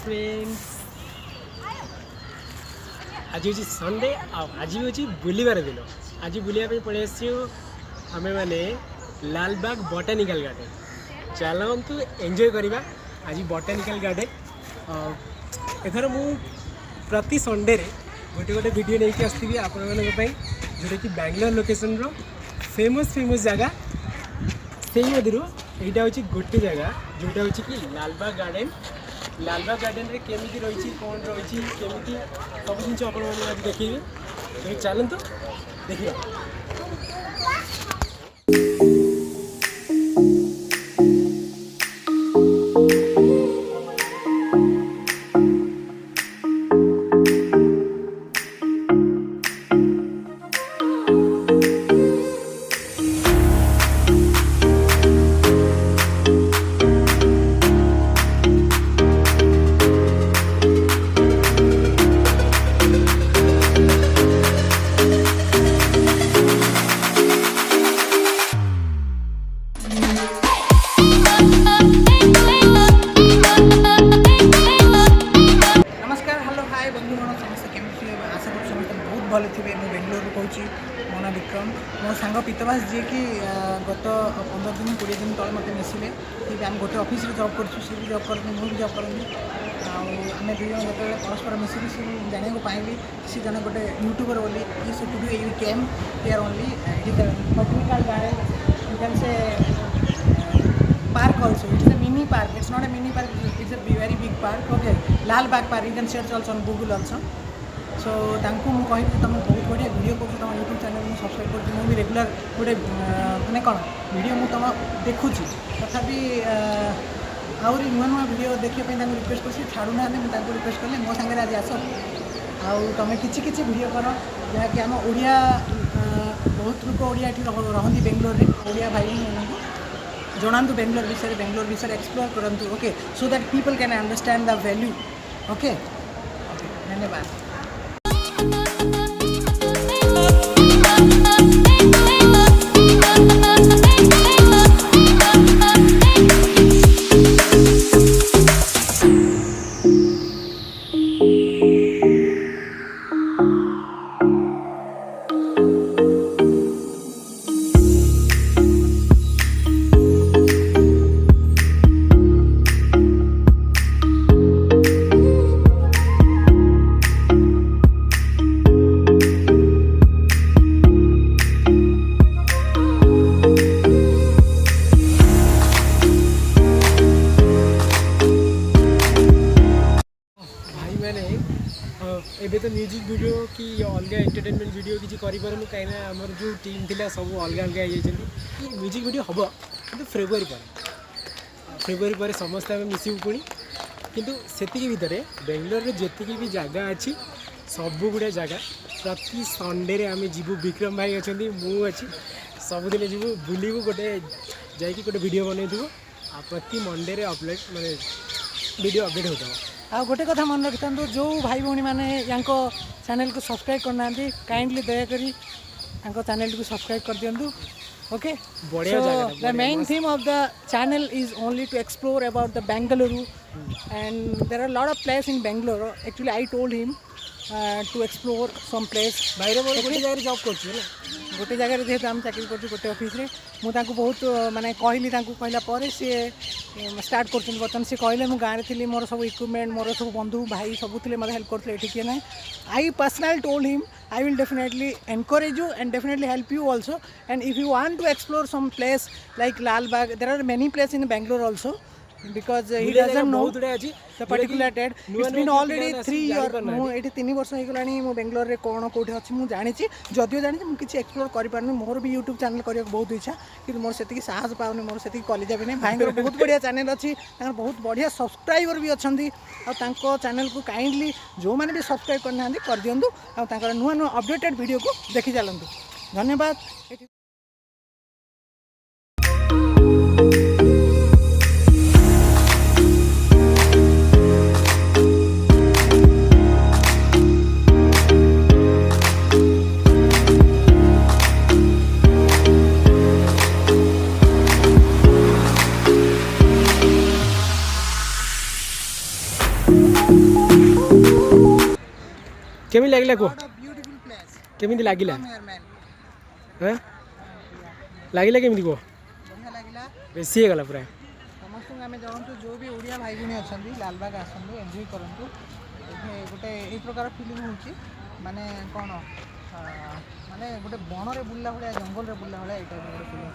Friends आज हूँ Sunday आज हूँ बुलबार दिन आज बुलाया पड़े आम मैंने लालबाग बॉटनिकल गार्डन चलतु एंजॉय करवा आज बॉटनिकल गार्डन एथर मु प्रति संडे गोटे गोटे वीडियो नहीं आसती आपण जोटा कि बैंगलोर लोकेशन रो फेमस जगह से मध्य यहाँ हूँ गोटे जगह जोटा हूँ कि लालबाग गार्डन रे केमिति रही कौन रही केमिति सब जिन आप देखिए चलतु देखिए। भल थे मुझे बेंगलोर कहूँ मो ना बिक्रम मो सांग पीतवास जी की गत 15 दिन 20 दिन तले मत मिसिले ठीक आम गोटे ऑफिस रे जॉब कर सी भी जॉब करती मुझे जॉब करनी आम दुई जन जो परस्पर मिसिक सी जाना पाइली सी जन गोटे यूट्यूबर बोली ये सब to you came here only botanical garden you can say park also. It's a mini park. It's not a mini park. It's a very big park. Okay. Lalbagh Park. You can search also on Google also. So तांको मु कहि तुम बहुत बढ़िया video कर तुम YouTube channel में subscribe कर मु भी रेगुलर गोटे माने कौन वीडियो मु तुम देखुची तथापि आउरी नुआ नुआ वीडियो देखिए रिक्वेस्ट कर छाड़ू ना मुझे रिक्वेस्ट कले मो सांगे आज आस आम किसी वीडियो कर जहाँकि आम ओडिया बहुत लोग ओडिया रहती बेंगलोर में ओडिया भाई जनातु बेंगलोर विषय एक्सप्लोर करूँ okay so that people can understand the value okay धन्यवाद। एबे तो म्यूजिक वीडियो कि अलग एंटरटेनमेंट वीडियो किसी करूँ कहीं आमर जो टीम थी सब अलग अलग म्यूजिक वीडियो हम कि फेब्रुआरी पर समस्त आम मिसू पुणी किंतु सेतिकी भितर बेंगलोर रे जेतिकी भी जगह अच्छी सब गुड़े जगह प्रति संडे रे आम जीवु विक्रम भाई अच्छा मु अच्छी सबुदिन जीवु बुलू गोटे जाकि गोटे वीडियो बनई प्रति मंडे रे अपलोड माने वीडियो अपडेट होता आ गोटे कथा मन रखि था जो भाई भौणी मैंने यहाँ चैनल को सब्सक्राइब करना काइंडली दयाकोरी चैनल को सब्सक्राइब कर दिंतु okay the main theme of the channel is only to explore about the Bengaluru and there are lot of place in Bangalore actually I told him to explore some place भाई गोटे जगह job कर गोटे जगह जेहतु आम चाकरी कर गोटे ऑफिस रे मुझे बहुत माने कहली कहला सी स्टार्ट कर बर्तमान सी कहले मु गाँव थी मोर सब इक्विपमेंट मोर सब बंधु भाई सब थे मतलब हेल्प करते ये किए ना I personally told him I will definitely encourage you and definitely help you also and if you want to explore some place like Lalbagh there are many place in Bangalore also because he doesn't know the particular date. It's been already 3 years मु एठी 3 वर्ष हो गलानी मु बेंगलोर रे कोन कोठी अछि मु जानि छि जदियो जानि मु किछि एक्सप्लोर करि पारनी मोर भी यूट्यूब चैनल करिया बहुत इच्छा कि मोर सेति की साहस पाउनी मोर सेति कॉलेज भी नै भाई बहुत बढ़िया चैनल अछि तांकर बहुत बढ़िया सब्सक्राइबर भी अछंती आ तांको चैनल को काइंडली जो माने भी सब्सक्राइब करना कर दियंतु आ तांकर नुवा नुवा अपडेटेड वीडियो को देखि चलंतु धन्यवाद। केमी लागला को ब्यूटीफुल प्लेस केमी लागला कम हियर मैन हां लागला केमी को बढ़िया लागला बेसी हे गला पूरा समस्त आम जानतु जो भी ओडिया भाई भूणी अच्छा लालबाग आसतु एंजॉय करूँ गोटे यही प्रकार फिलिंग होची माने कौन माने गोटे बन रे बुल्ला भाया जंगल रे बुल्ला भाया ये टाइप गोटे फिलिंग